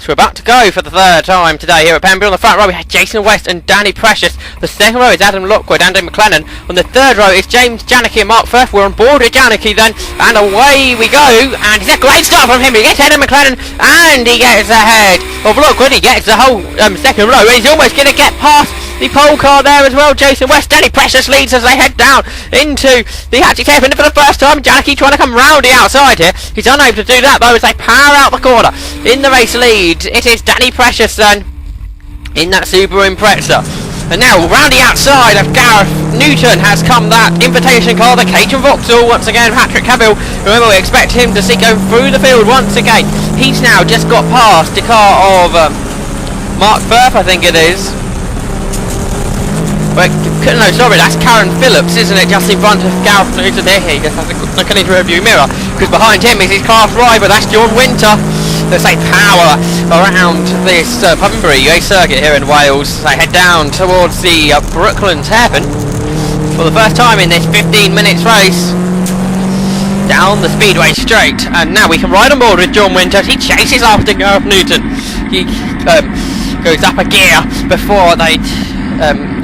So we're about to go for the third time today here at Pembrey. On the front row we have Jason West and Danny Precious. The second row is Adam Lockwood and Andy McLennan. On the third row is James Janaki and Mark Firth. We're on board with Janaki then, and away we go. And it's a great start from him. He gets ahead of McLennan and he gets ahead of Lockwood. He gets the whole second row. He's almost going to get past the pole car there as well. Jason West, Danny Precious leads as they head down into the hatchet hairpin for the first time. Janaki trying to come round the outside here. He's unable to do that though as they power out the corner. In the race lead, it is Danny Precious then in that Subaru Impreza. And now round the outside of Gareth Newton has come that invitation car, the Cajun Vauxhall. Once again, Patrick Cavill. Remember, we expect him to see go through the field once again. He's now just got past the car of Mark Firth, I think it is. But no, sorry, that's Karen Phillips, isn't it? Just in front of Gareth Newton there. He just has to look in his rearview mirror because behind him is his class rival. That's Jon Winter. Let's say power around this Pembrey circuit here in Wales. They head down towards the Brooklands hairpin for the first time in this 15 minutes race. Down the speedway straight, and now we can ride on board with Jon Winter. He chases after Gareth Newton. He goes up a gear before they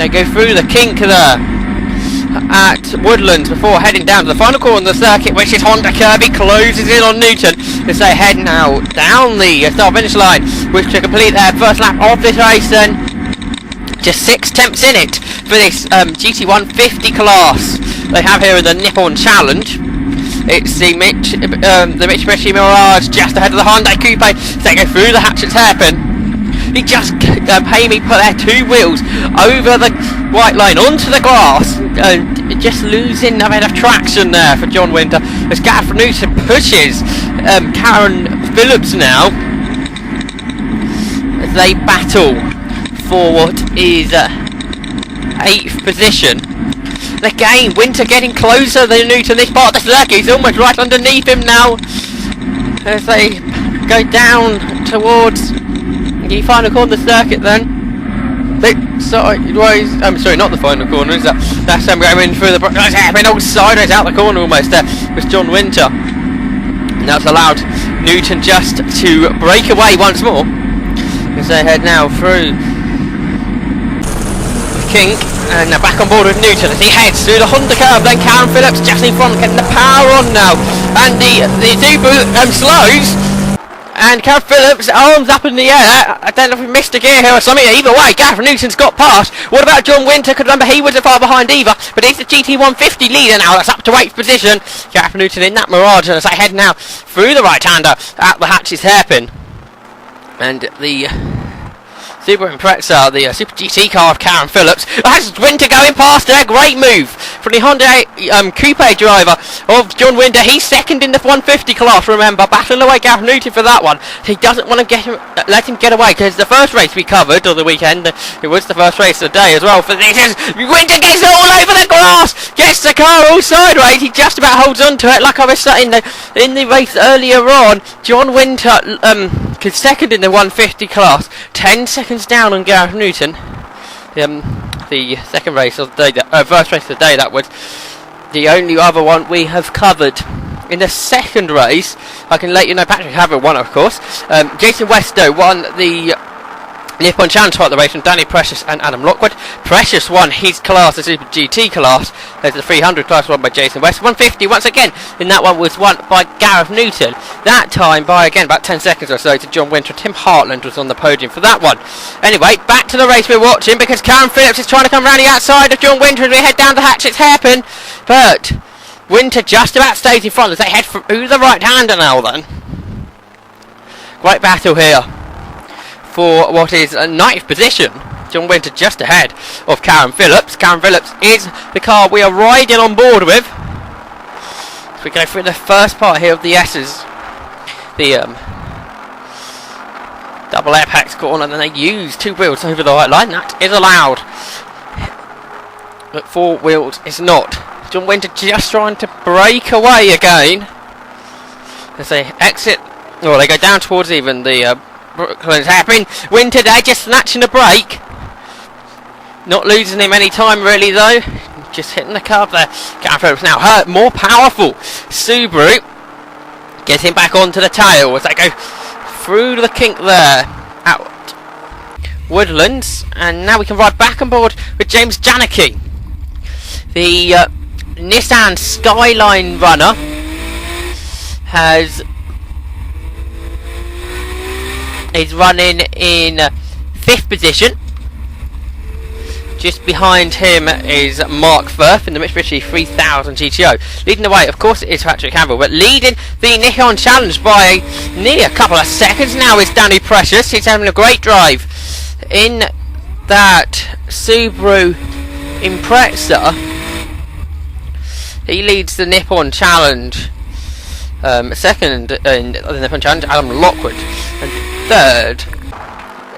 go through the kink there at Woodlands before heading down to the final corner of the circuit, which is Honda Kirby. Closes in on Newton as they head now down the start finish line, which to complete their first lap of this race. Then just 6 attempts in it for this GT150 class they have here in the Nippon Challenge. It's the Mitsubishi Mirage just ahead of the Hyundai Coupe. They go through the hatchet's hairpin. He just put their 2 wheels over the white line onto the glass, just losing a bit of traction there for Jon Winter as Gareth Newton pushes Karen Phillips now as they battle for what is 8th position. Again, Winter getting closer than Newton. This part of the circuit is almost right underneath him now as they go down towards the final corner of the circuit then. Sorry, not the final corner, is that? That's them going through the hairpin all sideways out the corner almost there with Jon Winter. And that's allowed Newton just to break away once more as they head now through the kink and they're back on board with Newton as he heads through the Honda curve. Then Karen Phillips just in front, getting the power on now, and the Subaru slows. And Gareth Phillips, arms up in the air. I don't know if he missed a gear here or something. Either way, Gareth Newton's got past. What about Jon Winter? Because remember, he wasn't far behind either. But he's the GT150 leader now. That's up to 8th position. Gareth Newton in that Mirage. And as I head now through the right-hander at the hatch's hairpin. And the Subaru Impreza, the Super GT car of Karen Phillips. That's Winter going past there. Great move from the Honda Coupe driver of Jon Winter. He's second in the 150 class, remember, battling away Gareth Newton for that one. He doesn't want to let him get away because the first race we covered on the weekend, it was the first race of the day as well. For this, Winter gets it all over the grass, gets the car all sideways. He just about holds on to it, like I was saying in the race earlier on. Jon Winter second in the 150 class, 10 seconds down on Gareth Newton. The second race of the day, first race of the day, that was the only other one we have covered. In the second race, I can let you know Patrick Cavill won, of course. Jason West won the Nippon Challenge part of the race from Danny Precious and Adam Lockwood. Precious won his class, the Super GT class. There's the 300 class won by Jason West. 150 once again in that one was won by Gareth Newton. That time by again about 10 seconds or so to Jon Winter. Tim Hartland was on the podium for that one. Anyway, back to the race we're watching because Karen Phillips is trying to come round the outside of Jon Winter as we head down the hatchet's hairpin. But Winter just about stays in front as they head through the right-hander now then. Great battle here for what is a 9th position. Jon Winter just ahead of Karen Phillips. Karen Phillips is the car we are riding on board with. So we go through the first part here of the S's. The double apex corner, and then they use 2 wheels over the white line. That is allowed. But 4 wheels is not. Jon Winter just trying to break away again as they exit. Well, they go down towards even the Brooklands hairpin. Winter there just snatching a break. Not losing him any time really though. Just hitting the curb there. Gareth Phillips now hurt, more powerful Subaru. Gets him back onto the tail as they go through the kink there, out Woodlands, and now we can ride back on board with James Janaki. The Nissan Skyline runner is running in 5th position. Just behind him is Mark Firth in the Mitsubishi 3000 GTO. Leading the way, of course, it is Patrick Campbell, but leading the Nippon Challenge by nearly a couple of seconds now is Danny Precious. He's having a great drive in that Subaru Impreza. He leads the Nippon Challenge. Second in the Nippon Challenge, Adam Lockwood. And third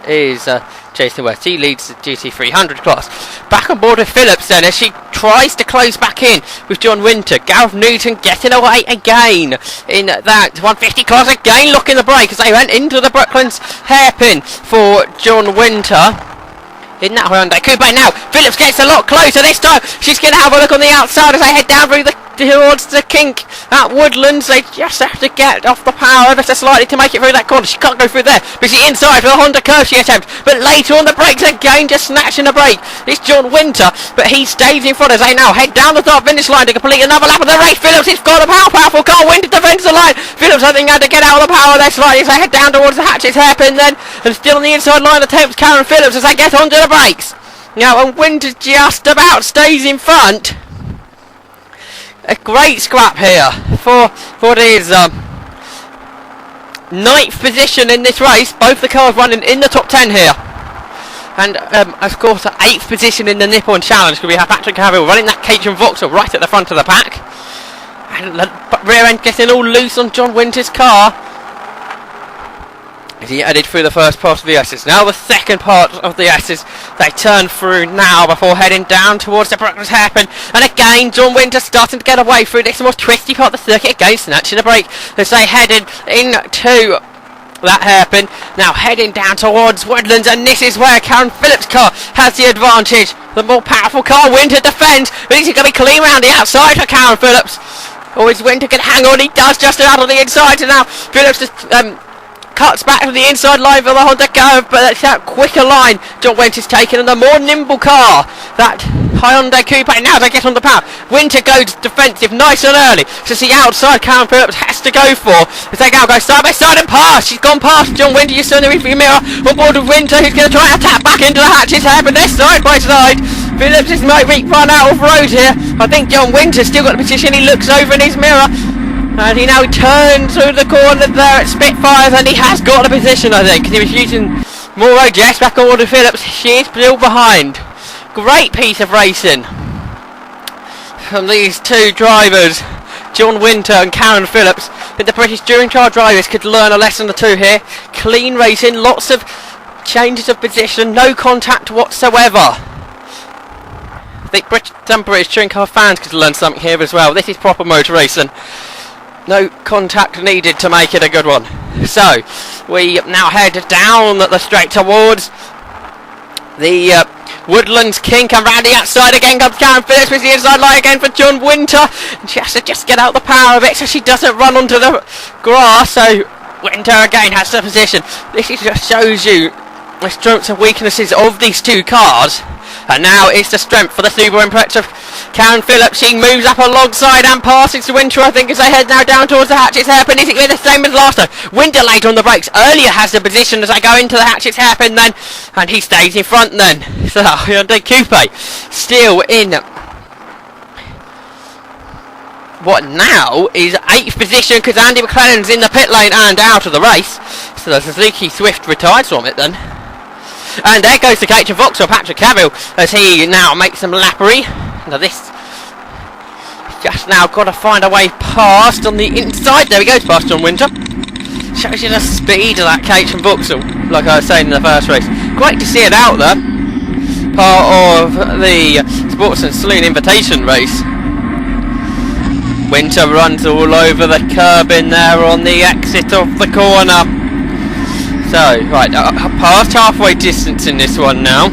is Jason West. He leads the GT300 class. Back on board with Philips then as she tries to close back in with Jon Winter. Gareth Newton getting away again in that 150 class. Again looking the brake as they went into the Brooklands hairpin for Jon Winter. In that Hyundai Coupe now, Philips gets a lot closer this time. She's going to have a look on the outside as they head down towards the kink at Woodlands. They just have to get off the power ever so slightly to make it through that corner. She can't go through there, but she's inside for the Honda curve she attempts. But later on the brakes again, just snatching the brake. It's Jon Winter, but he stays in front as they now head down the top finish line to complete another lap of the race. Philips, it's got a powerful car. Winter defends the line. Philips, I think, had to get out of the power there slightly as they head down towards the Hatchett's hairpin then. And still on the inside line attempts Karen Philips as they get onto the brakes. Now, and Winter just about stays in front. A great scrap here for what is 9th position in this race. Both the cars running in the top 10 here. And of course 8th position in the Nippon Challenge because we have Patrick Cavill running that Cajun Vauxhall right at the front of the pack. And the rear end getting all loose on Jon Winter's car as he headed through the first part of the S's. Now the second part of the S's they turn through now before heading down towards the Brooklands hairpin. And again Jon Winter starting to get away through this more twisty part of the circuit, again snatching a brake as they headed into that hairpin. Now heading down towards Woodlands, and this is where Karen Phillips' car has the advantage. The more powerful car. Winter defends, but he's going to be clean around the outside for Karen Phillips. Or is Winter going to hang on? He does, just about on the inside, and now Phillips just cuts back to the inside line for the Honda curve, but that's that quicker line Jon Winter's taken, and the more nimble car, that Hyundai Coupe. Now they get on the power. Winter goes defensive nice and early, so the outside Karen Phillips has to go for as they now go side by side and pass. She's gone past Jon Winter. You saw in the rearview mirror on board with Winter, who's going to try and tap back into the Hatch's hair, but they're side by side. Phillips is might run out of road here. I think Jon Winter's still got the position. He looks over in his mirror and he now turns through the corner there at Spitfires, and he has got the position, I think. He was using more road. Yes, back on board with Phillips. She is still behind. Great piece of racing from these two drivers, Jon Winter and Karen Phillips. I think the British Touring Car drivers could learn a lesson or two here. Clean racing, lots of changes of position, no contact whatsoever. I think some British Touring Car fans could learn something here as well. This is proper motor racing. No contact needed to make it a good one. So, we now head down the straight towards the Woodlands kink, and round the outside again comes Karen Phillips with the inside line again for Jon Winter. And she has to just get out the power of it so she doesn't run onto the grass. So, Winter again has the position. This just shows you the strengths and weaknesses of these two cars. And now it's the strength for the Subaru Impreza. Karen Phillips, she moves up alongside and passes to Winter, I think, as they head now down towards the Hatchett's hairpin. Is it going to be the same as last time? Winter later on the brakes. Earlier has the position as they go into the Hatchett's hairpin then. And he stays in front then. So, Hyundai Coupe still in what now is 8th position because Andy McLellan's in the pit lane and out of the race. So the Suzuki Swift retires from it then. And there goes the Cajun Vauxhall, Patrick Cavill, as he now makes some lappery. Now this just now got to find a way past on the inside. There he goes, past Jon Winter. Shows you the speed of that Cajun Vauxhall, like I was saying in the first race. Great to see it out there. Part of the Sportsman Saloon Invitation race. Winter runs all over the curb in there on the exit of the corner. So, right, past halfway distance in this one now.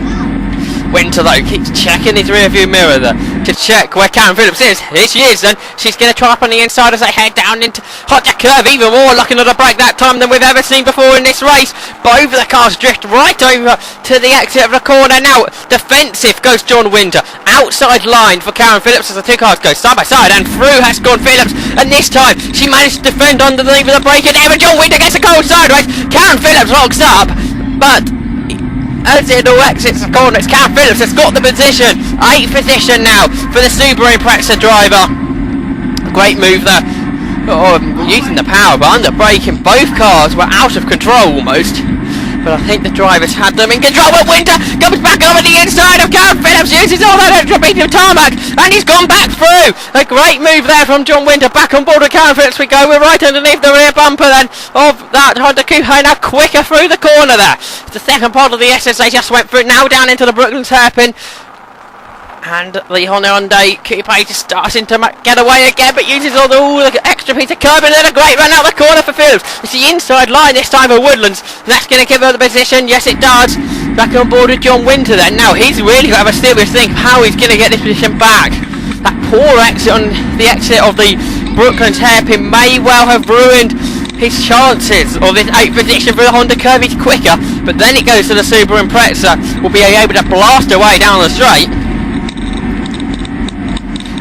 Winter, though, keeps checking his rear view mirror there. to check where Karen Phillips is. Here she is, and she's going to try up on the inside as they head down into Honda curve. Even more looking at a break that time than we've ever seen before in this race. Both of the cars drift right over to the exit of the corner. Now defensive goes Jon Winter. Outside line for Karen Phillips as the two cars go side by side, and through has gone Phillips, and this time she managed to defend underneath of the break, and ever Jon Winter gets a goal sideways. Karen Phillips locks up, but as it all exits the corner, it's Karen Phillips that's got the position. 8th position now for the Subaru Impreza driver. Great move there. Using the power, but under braking, both cars were out of control almost. But I think the drivers had them in control. But Winter comes back over the inside of Gareth Phillips, uses all that extra beat of tarmac, and he's gone back through. A great move there from Jon Winter. Back on board with Gareth Phillips we go. We're right underneath the rear bumper then of that Honda Coupe. Now quicker through the corner there. The second part of the SSA just went through. Now down into the Brooklands hairpin. And the Hyundai Coupe just starting to get away again, but uses all the extra piece of curb, and then a great run out the corner for Phillips. It's the inside line this time for Woodlands. That's going to give her the position. Yes, it does. Back on board with Jon Winter then. Now he's really got to have a serious think of how he's going to get this position back. That poor exit on the exit of the Brooklands hairpin may well have ruined his chances of this 8th position for the Honda curve. He's quicker, but then it goes to the Subaru Impreza. Will be able to blast away down the straight.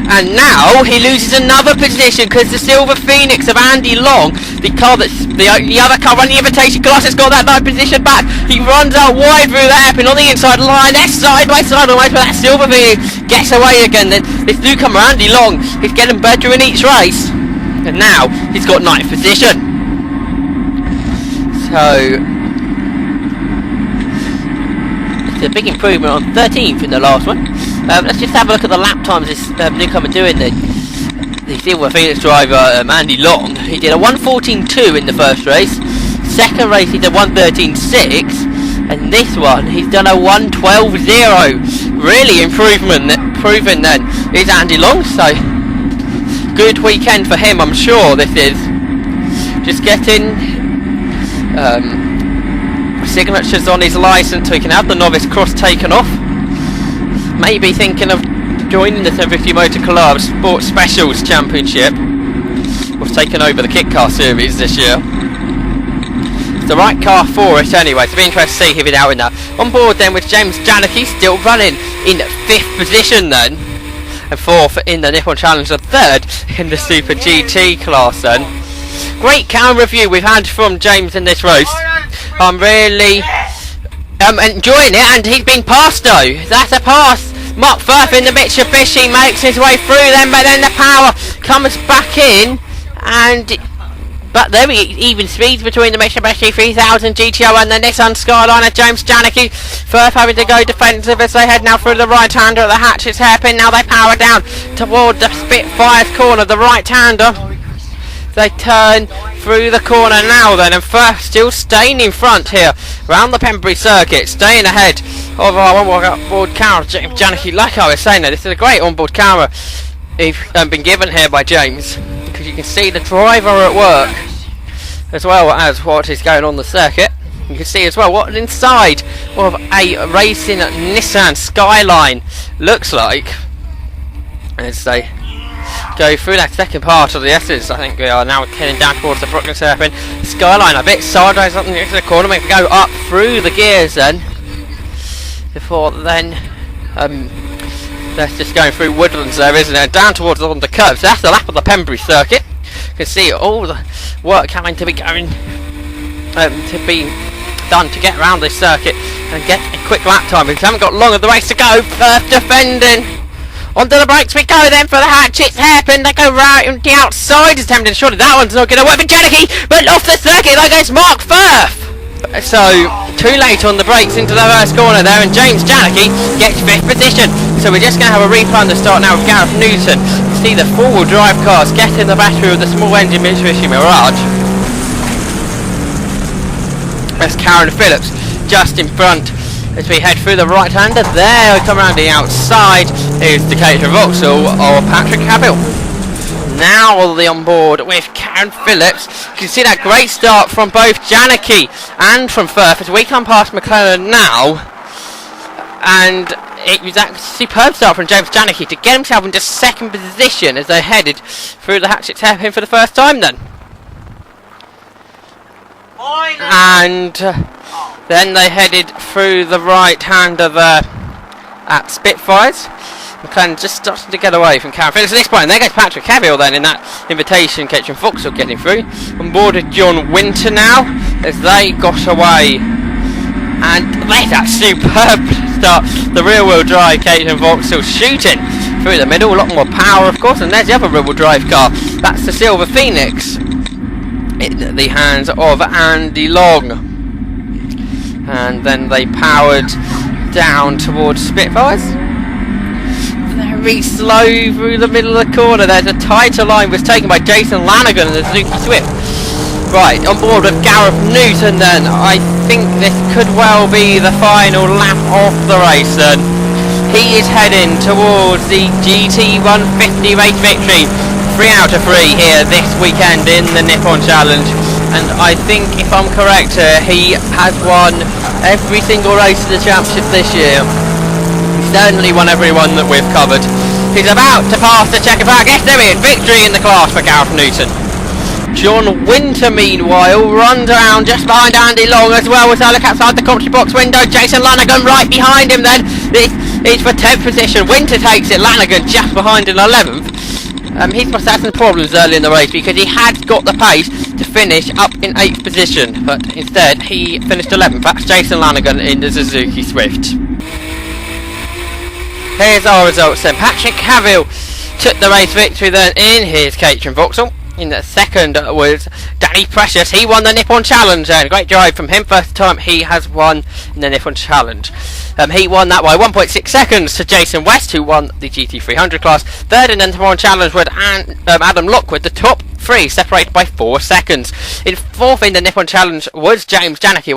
And now he loses another position because the Silver Phoenix of Andy Long, the car that's the other car running the invitation class, has got that 9th position back. He runs out wide through the hairpin on the inside line. They're side by side almost, but that Silver Phoenix gets away again. Then this newcomer Andy Long, he's getting better in each race, and now he's got 9th position. So it's a big improvement on 13th in the last one. Let's just have a look at the lap times this newcomer doing. The Silver Phoenix driver, Andy Long, he did a 1:14.2 in the first race. Second race he did 1:13.6, and this one he's done a 1:12.0. Really improving then is Andy Long. So good weekend for him, I'm sure. This is just getting signatures on his license so he can have the novice cross taken off. Maybe thinking of joining the 750 Motor Club Sports Specials Championship. We've taken over the kit car series this year. It's the right car for it anyway, so it'll be interesting to see him out in that. On board then with James Janaki, still running in 5th position then, and 4th in the Nippon Challenge, and 3rd in the Super GT class then. Great camera review we've had from James in this race. I'm really enjoying it, and he's been passed though. That's a pass. Mark Firth in the Mitsubishi makes his way through them, but then the power comes back in, but there we even speeds between the Mitsubishi 3000 GTO and the Nissan Skyliner. James Janaki, Firth having to go defensive as they head now through the right-hander at the Hatchet's hairpin. Now they power down toward the Spitfire's corner, the right-hander. They turn through the corner now then, and Firth still staying in front here around the Pembrey circuit, staying ahead of our onboard camera, James Janaki. Like I was saying, this is a great onboard camera been given here by James, because you can see the driver at work as well as what is going on the circuit. You can see as well what inside of a racing Nissan Skyline looks like as they go through that second part of the S's. I think we are now heading down towards the Brooklands hairpin. Skyline a bit sideways up next to the corner. We can go up through the gears then. Before then, that's just going through Woodlands there, isn't it? Down towards the curves. So that's the lap of the Pembrey circuit. You can see all the work having to be going to be done to get around this circuit and get a quick lap time. We haven't got long of the race to go. Firth defending. Onto the brakes we go then for the Hatchet's hairpin. They go right on the outside. Attempting surely that one's not going to work for Janaki, but off the circuit there goes Mark Firth. So too late on the brakes into the first corner there, and James Janaki gets 5th position. So we're just going to have a replay on the start now with Gareth Newton. See the 4-wheel drive cars getting the battery of the small engine Mitsubishi Mirage. That's Karen Phillips just in front. As we head through the right-hander, there we come around the outside is Decatur Vauxhall or Patrick Cavill. Now the on board with Karen Phillips. You can see that great start from both Janaki and from Firth as we come past McLaren now. And it was that superb start from James Janaki to get himself into second position as they headed through the hatchet hairpin for the first time then. And then they headed through the right hander there at Spitfires. McLaren just starting to get away from Karen Phillips at this point, and there goes Patrick Cavill then in that invitation. Ketchum Vauxhall getting through. On board with Jon Winter now as they got away. And there's that superb start. The rear wheel drive Ketchum Vauxhall shooting through the middle. A lot more power of course, and there's the other rear wheel drive car. That's the Silver Phoenix in the hands of Andy Long. And then they powered down towards Spitfires. Very slow through the middle of the corner. There's a tighter line was taken by Jason Lanigan and the Suzuki Swift. Right, on board with Gareth Newton then. I think this could well be the final lap of the race then. He is heading towards the GT 150 race victory. 3 out of 3 here this weekend in the Nippon Challenge. And I think, if I'm correct here, he has won every single race of the championship this year. He's certainly won every one that we've covered. He's about to pass the checker flag. Yes, there he is. Victory in the class for Gareth Newton. Jon Winter, meanwhile, runs around just behind Andy Long, as well as I look outside the commentary box window. Jason Lanigan right behind him then. This is for 10th position. Winter takes it. Lanigan just behind in 11th. He must have had some problems early in the race because he had got the pace to finish up in 8th position, but instead he finished 11th. That's Jason Lanigan in the Suzuki Swift. Here's our results then. Patrick Cavill took the race victory then in his Ketchum Vauxhall. In the second was Danny Precious. He won the Nippon Challenge and great drive from him. First time he has won in the Nippon Challenge. He won that by 1.6 seconds to Jason West, who won the GT300 class. Third in the Nippon Challenge was Adam Lockwood. The top 3 separated by 4 seconds. In fourth in the Nippon Challenge was James Janaki.